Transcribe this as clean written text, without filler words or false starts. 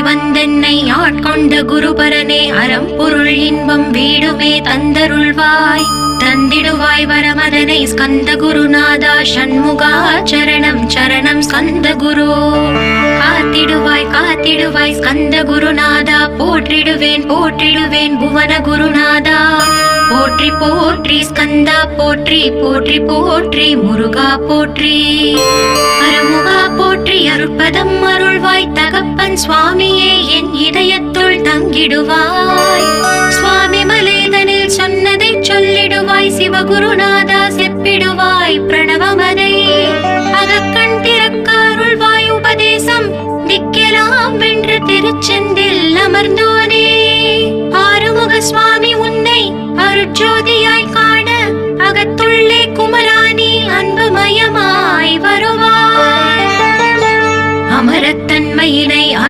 குருவாய் வந்தென்னை ஆட்கொண்ட குருபரனே அறம் பொருள் இன்பம் வீடுமே தந்தருள்வாய் தந்திடுவாய் வரமதனை ஸ்கந்த குருநாதா ஷண்முகா சரணம் சரணம் ஸ்கந்த குரு காத்திடுவாய் ஸ்கந்த குருநாதா போற்றிடுவேன் புவன குருநாதா போற்றி போற்றி ஸ்கந்தா போற்றி போற்றி போற்றி முருகா போற்றி அருமுகா போற்றி அருட்பதம் அருள்வாய் தகப்பன் சுவாமியே என் இதயத்துள் தங்கிடுவாய் சுவாமி மலேதனில் சொன்னதை சொல்லிடுவாய் சிவகுருநாதா செப்பிடுவாய் பிரணவமதை அகக்கண் திறக்க அருள்வாய் உபதேசம் திக்கெல்லாம் வென்று திருச்செந்தில் அமர்ந்தோனே ஆறுமுக சுவாமி உன்னை அருட்ஜோதியாய் காண அகத்துள்ளே குமராணி அன்புமயமாய் வருவாய் அமரத்தன்மையினை